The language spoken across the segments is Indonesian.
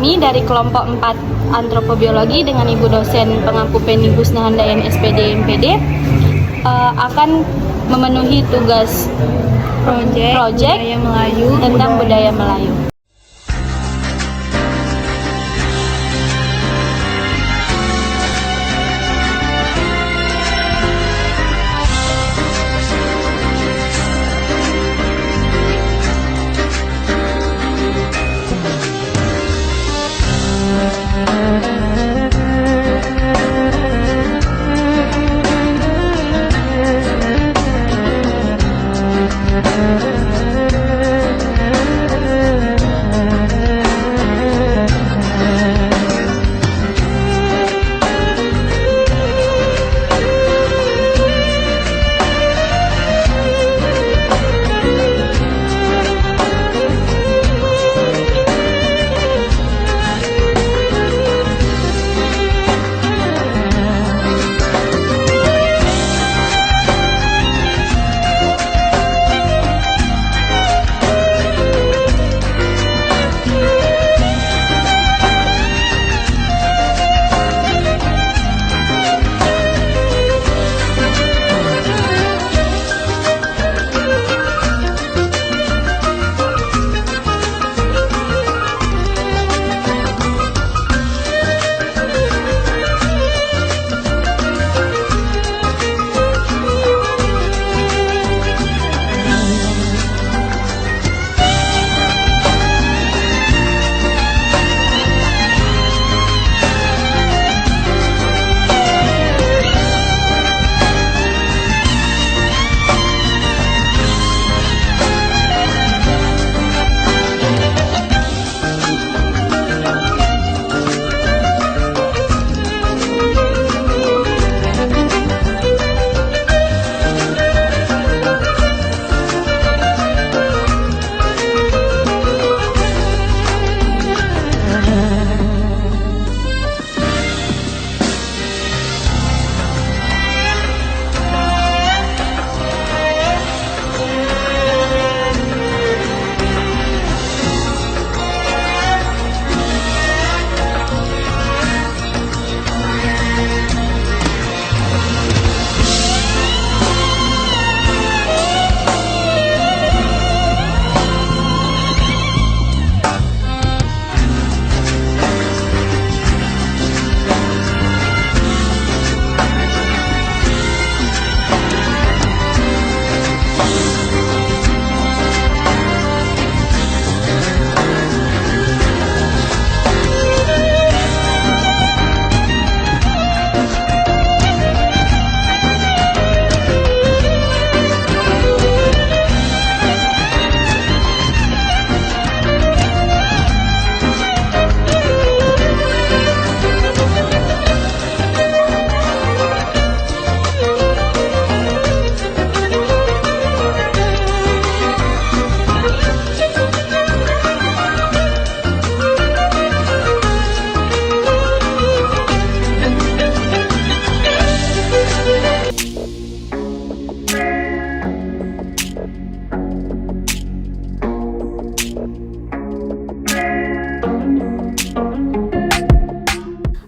kami dari kelompok 4 antropobiologi dengan Ibu dosen pengampu Penny Husnahandayan SPD MPD akan memenuhi tugas proyek budaya Melayu tentang budaya Melayu.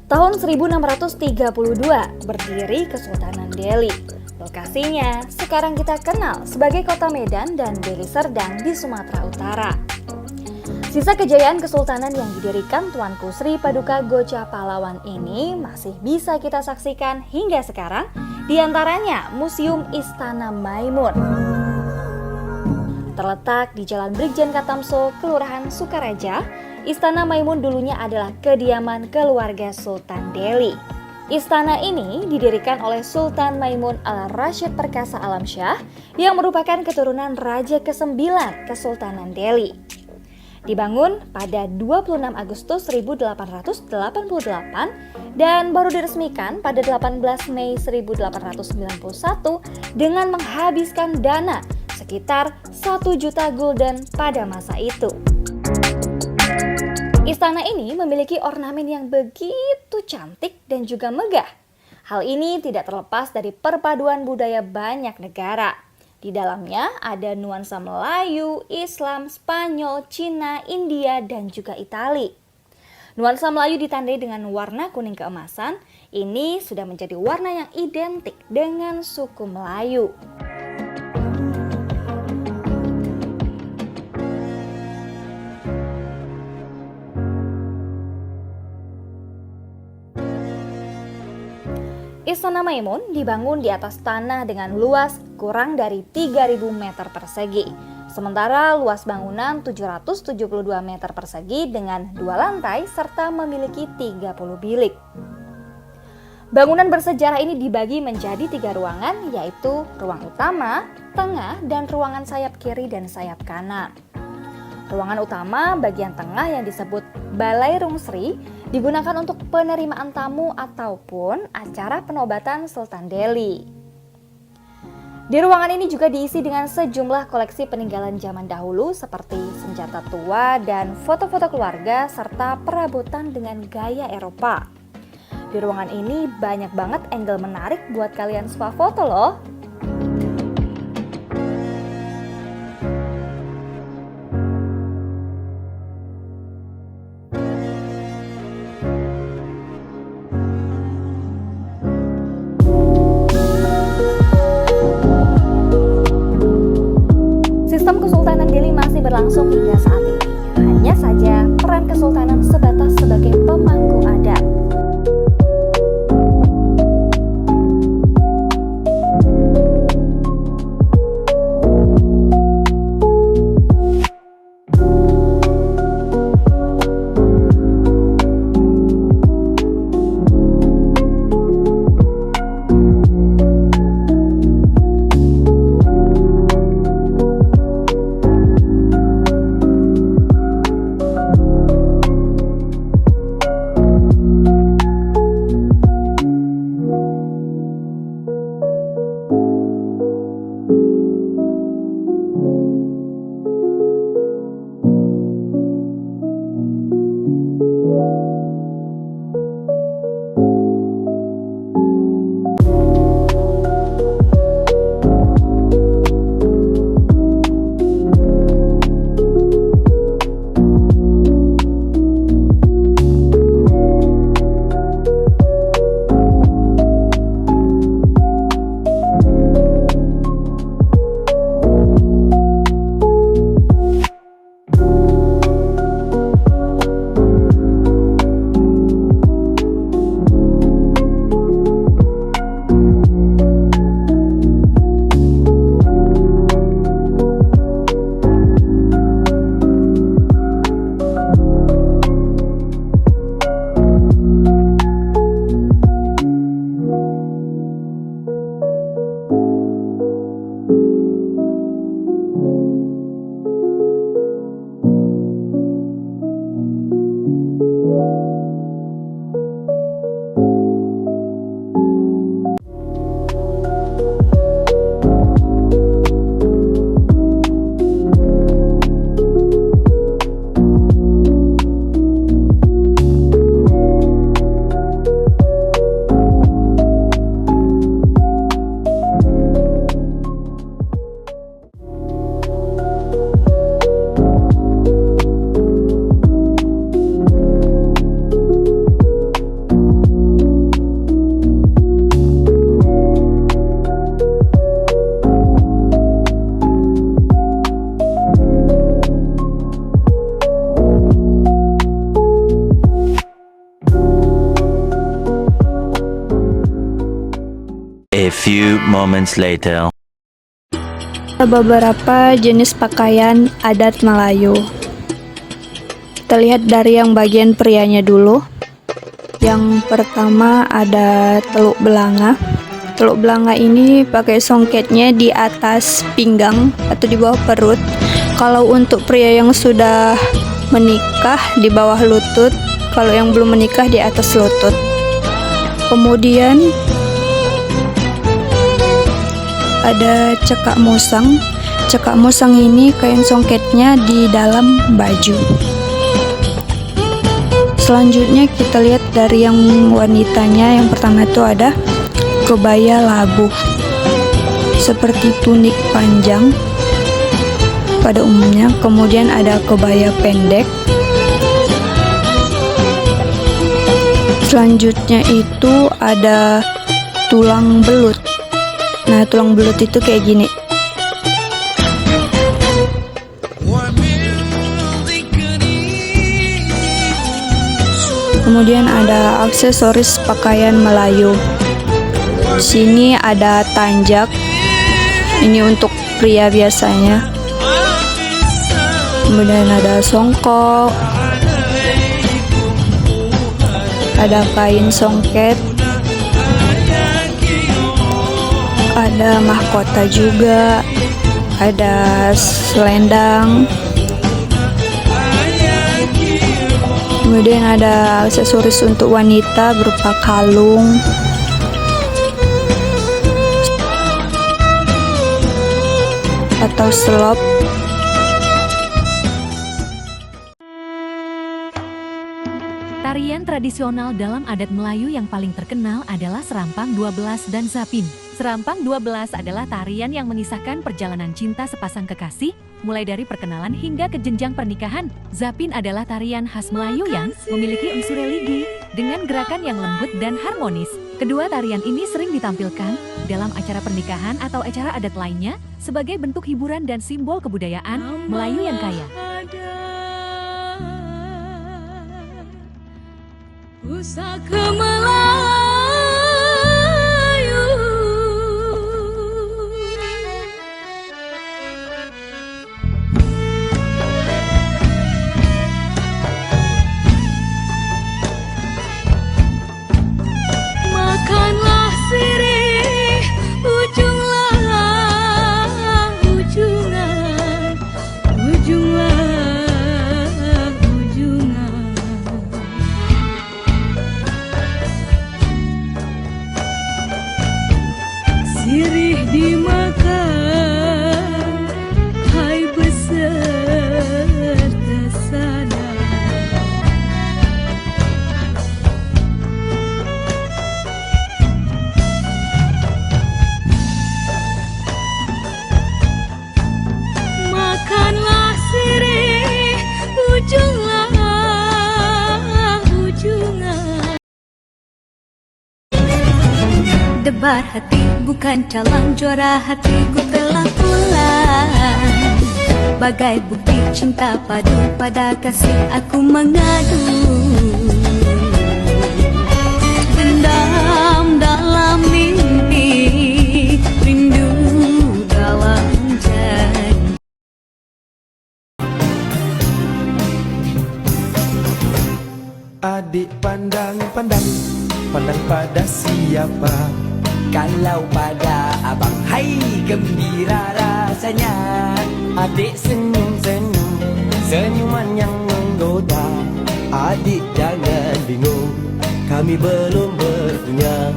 Tahun 1632 berdiri Kesultanan Delhi. Lokasinya sekarang kita kenal sebagai Kota Medan dan Deli Serdang di Sumatera Utara. Sisa kejayaan kesultanan yang didirikan Tuanku Sri Paduka Gocha Pahlawan ini masih bisa kita saksikan hingga sekarang, di antaranya Museum Istana Maimun. Terletak di Jalan Brigjen Katamso, Kelurahan Sukaraja, Istana Maimun dulunya adalah kediaman keluarga Sultan Delhi. Istana ini didirikan oleh Sultan Maimun al-Rashid Perkasa Alamsyah yang merupakan keturunan Raja ke-9 Kesultanan Delhi. Dibangun pada 26 Agustus 1888 dan baru diresmikan pada 18 Mei 1891 dengan menghabiskan dana sekitar 1 juta gulden pada masa itu. Istana ini memiliki ornamen yang begitu cantik dan juga megah. Hal ini tidak terlepas dari perpaduan budaya banyak negara. Di dalamnya ada nuansa Melayu, Islam, Spanyol, Cina, India, dan juga Itali. Nuansa Melayu ditandai dengan warna kuning keemasan, ini sudah menjadi warna yang identik dengan suku Melayu. Istana Maimun dibangun di atas tanah dengan luas kurang dari 3.000 meter persegi. Sementara luas bangunan 772 meter persegi dengan 2 lantai serta memiliki 30 bilik. Bangunan bersejarah ini dibagi menjadi 3 ruangan, yaitu ruang utama, tengah, dan ruangan sayap kiri dan sayap kanan. Ruangan utama bagian tengah yang disebut Balai Rungsri digunakan untuk penerimaan tamu ataupun acara penobatan Sultan Delhi. Di ruangan ini juga diisi dengan sejumlah koleksi peninggalan zaman dahulu seperti senjata tua dan foto-foto keluarga serta perabotan dengan gaya Eropa. Di ruangan ini banyak banget angle menarik buat kalian suka foto loh. Sistem Kesultanan Delhi masih berlangsung hingga saat ini. Hanya saja peran kesultanan sebatas sebagai pemangku adat. A few moments later. Beberapa jenis pakaian adat Melayu. Kita lihat dari yang bagian prianya dulu. Yang pertama ada teluk belanga. Teluk belanga ini pakai songketnya di atas pinggang atau di bawah perut. Kalau untuk pria yang sudah menikah di bawah lutut, kalau yang belum menikah di atas lutut. Kemudian ada cekak musang. Cekak musang ini kain songketnya di dalam baju. Selanjutnya kita lihat dari yang wanitanya. Yang pertama itu ada kebaya labuh, seperti tunik panjang pada umumnya. Kemudian ada kebaya pendek, Selanjutnya itu ada tulang belut. Nah, tulang belut itu kayak gini. Kemudian ada aksesoris pakaian Melayu. Di sini ada tanjak. Ini untuk pria biasanya. Kemudian ada songkok. Ada kain songket. Ada mahkota juga. Ada selendang. Kemudian ada aksesoris untuk wanita berupa kalung, atau selop. Tarian tradisional dalam adat Melayu yang paling terkenal adalah Serampang 12 dan Zapin. Serampang 12 adalah tarian yang mengisahkan perjalanan cinta sepasang kekasih, mulai dari perkenalan hingga ke jenjang pernikahan. Zapin adalah tarian khas Melayu yang memiliki unsur religi dengan gerakan yang lembut dan harmonis. Kedua tarian ini sering ditampilkan dalam acara pernikahan atau acara adat lainnya sebagai bentuk hiburan dan simbol kebudayaan Melayu yang kaya. Pusaka Melayu. Makanlah sirih ujunglah ujungan, ujunglah ujungan. Sirih dimakan, hai beserta sana. Makanlah sirih ujunglah ujungan. Debar hati bukan calon, juara hatiku telah pulang. Bagai bukti cinta padu, pada kasih aku mengadu. Dendam dalam mimpi, rindu dalam janji. Adik pandang pada siapa? Kalau pada abang, hai gembira rasanya. Adik senyum-senyum, senyuman yang menggoda. Adik jangan bingung, kami belum berpunya.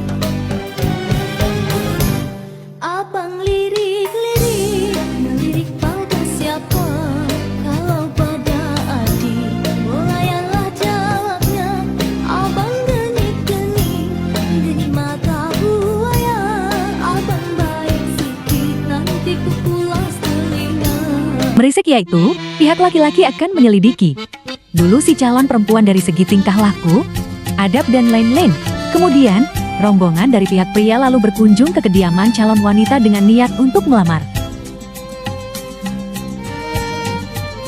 Abang lirik-lirik, melirik pada siapa? Kalau pada adik, melayanlah jawabnya. Abang genik-genik, genik mata buaya. Abang baik sikit, nanti ku pulas telinga. Merisik yaitu, pihak laki-laki akan menyelidiki dulu si calon perempuan dari segi tingkah laku, adab dan lain-lain. Kemudian, rombongan dari pihak pria lalu berkunjung ke kediaman calon wanita dengan niat untuk melamar.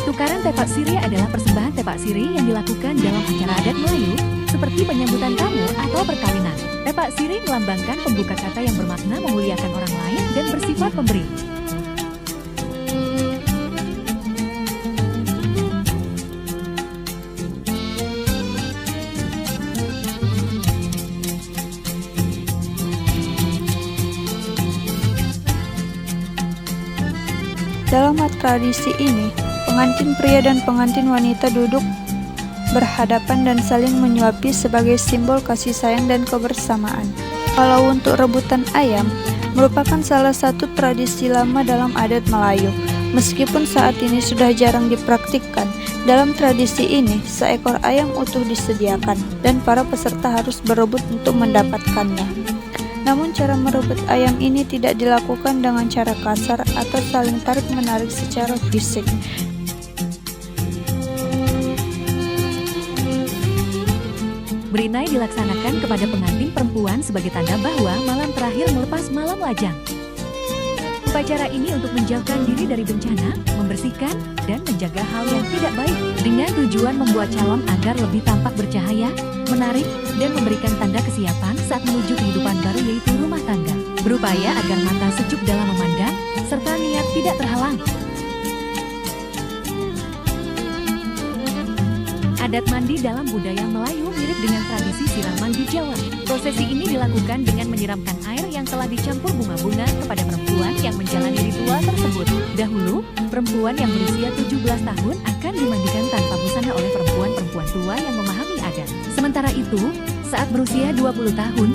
Tukaran tepak sirih adalah persembahan tepak sirih yang dilakukan dalam acara adat Melayu, seperti penyambutan tamu atau perkawinan. Tepak sirih melambangkan pembuka kata yang bermakna memuliakan orang lain dan bersifat pemberi. Dalam tradisi ini, pengantin pria dan pengantin wanita duduk berhadapan dan saling menyuapi sebagai simbol kasih sayang dan kebersamaan. Kalau untuk rebutan ayam, merupakan salah satu tradisi lama dalam adat Melayu. Meskipun saat ini sudah jarang dipraktikkan, dalam tradisi ini seekor ayam utuh disediakan dan para peserta harus berebut untuk mendapatkannya. Namun cara merebut ayam ini tidak dilakukan dengan cara kasar atau saling tarik-menarik secara fisik. Berinai dilaksanakan kepada pengantin perempuan sebagai tanda bahwa malam terakhir melepas malam lajang. Upacara ini untuk menjauhkan diri dari bencana, membersihkan, dan menjaga hal yang tidak baik dengan tujuan membuat calon agar lebih tampak bercahaya, menarik, dan memberikan tanda kesiapan saat menuju kehidupan baru yaitu rumah tangga. Berupaya agar mata sejuk dalam memandang, serta niat tidak terhalang. Adat mandi dalam budaya Melayu mirip dengan tradisi siraman di Jawa. Prosesi ini dilakukan dengan menyiramkan air yang telah dicampur bunga-bunga kepada perempuan yang menjalani ritual tersebut. Dahulu, perempuan yang berusia 17 tahun akan dimandikan tanpa busana oleh perempuan-perempuan tua yang memahami adat. Sementara itu, saat berusia 20 tahun,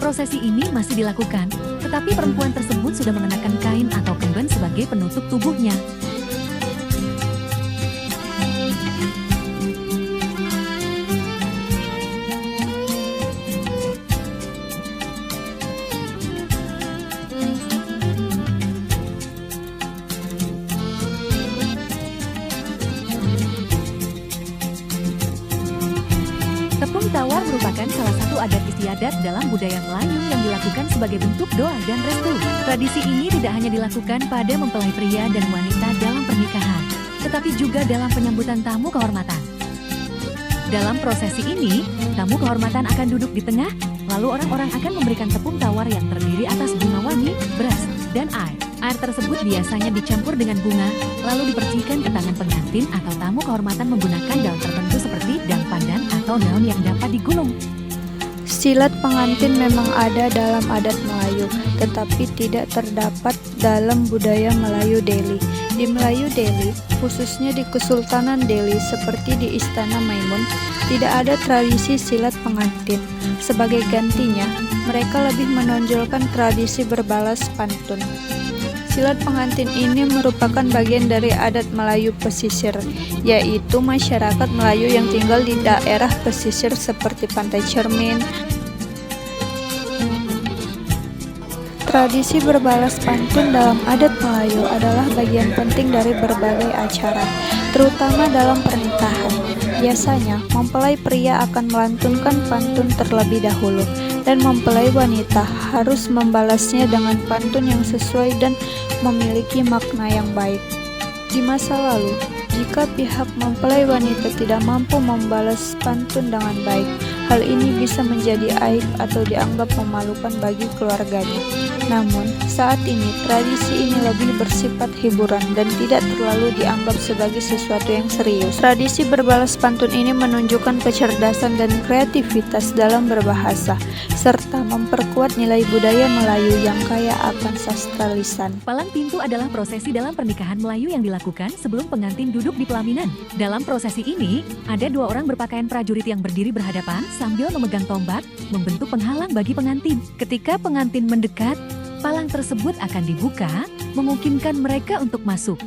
prosesi ini masih dilakukan, tetapi perempuan tersebut sudah mengenakan kain atau kemben sebagai penutup tubuhnya. Tepung tawar merupakan salah satu adat istiadat dalam budaya Melayu yang dilakukan sebagai bentuk doa dan restu. Tradisi ini tidak hanya dilakukan pada mempelai pria dan wanita dalam pernikahan, tetapi juga dalam penyambutan tamu kehormatan. Dalam prosesi ini, tamu kehormatan akan duduk di tengah, lalu orang-orang akan memberikan tepung tawar yang terdiri atas bunga wangi, beras, dan air. Air tersebut biasanya dicampur dengan bunga, lalu dipercikan ke tangan pengantin atau tamu kehormatan menggunakan daun tertentu seperti daun pandan atau daun yang dapat digulung. Silat pengantin memang ada dalam adat Melayu, tetapi tidak terdapat dalam budaya Melayu Delhi. Di Melayu Delhi, khususnya di Kesultanan Delhi seperti di Istana Maimun, tidak ada tradisi silat pengantin. Sebagai gantinya, mereka lebih menonjolkan tradisi berbalas pantun. Silat pengantin ini merupakan bagian dari adat Melayu pesisir, yaitu masyarakat Melayu yang tinggal di daerah pesisir seperti Pantai Cermin. Tradisi berbalas pantun dalam adat Melayu adalah bagian penting dari berbagai acara, terutama dalam pernikahan. Biasanya, mempelai pria akan melantunkan pantun terlebih dahulu, dan mempelai wanita harus membalasnya dengan pantun yang sesuai dan memiliki makna yang baik. Di masa lalu, jika pihak mempelai wanita tidak mampu membalas pantun dengan baik, hal ini bisa menjadi aib atau dianggap memalukan bagi keluarganya. Namun, saat ini tradisi ini lebih bersifat hiburan dan tidak terlalu dianggap sebagai sesuatu yang serius. Tradisi berbalas pantun ini menunjukkan kecerdasan dan kreativitas dalam berbahasa, serta memperkuat nilai budaya Melayu yang kaya akan sastra lisan. Palang pintu adalah prosesi dalam pernikahan Melayu yang dilakukan sebelum pengantin duduk di pelaminan. Dalam prosesi ini, ada dua orang berpakaian prajurit yang berdiri berhadapan sambil memegang tombak, membentuk penghalang bagi pengantin. Ketika pengantin mendekat, palang tersebut akan dibuka, memungkinkan mereka untuk masuk.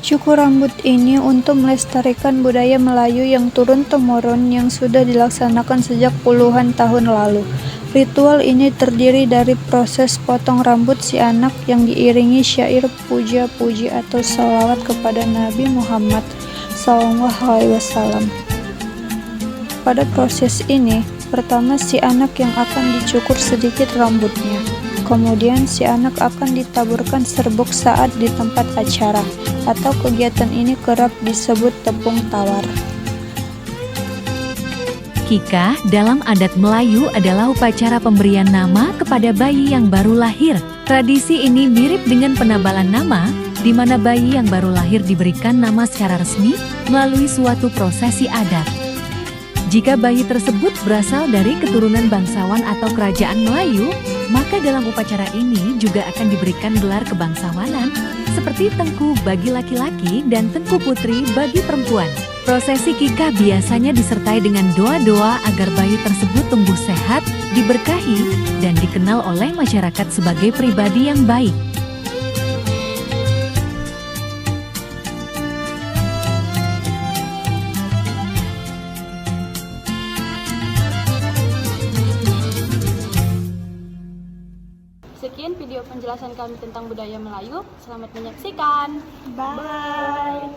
Cukur rambut ini untuk melestarikan budaya Melayu yang turun-temurun yang sudah dilaksanakan sejak puluhan tahun lalu. Ritual ini terdiri dari proses potong rambut si anak yang diiringi syair puja-puji atau salawat kepada Nabi Muhammad SAW. Pada proses ini, pertama si anak yang akan dicukur sedikit rambutnya. Kemudian si anak akan ditaburkan serbuk saat di tempat acara, atau kegiatan ini kerap disebut tepung tawar. Kikah dalam adat Melayu adalah upacara pemberian nama kepada bayi yang baru lahir. Tradisi ini mirip dengan penabalan nama, di mana bayi yang baru lahir diberikan nama secara resmi melalui suatu prosesi adat. Jika bayi tersebut berasal dari keturunan bangsawan atau kerajaan Melayu, maka dalam upacara ini juga akan diberikan gelar kebangsawanan seperti tengku bagi laki-laki dan tengku putri bagi perempuan. Prosesi kikah biasanya disertai dengan doa-doa agar bayi tersebut tumbuh sehat, diberkahi, dan dikenal oleh masyarakat sebagai pribadi yang baik. Sekian video penjelasan kami tentang budaya Melayu. Selamat menyaksikan. Bye.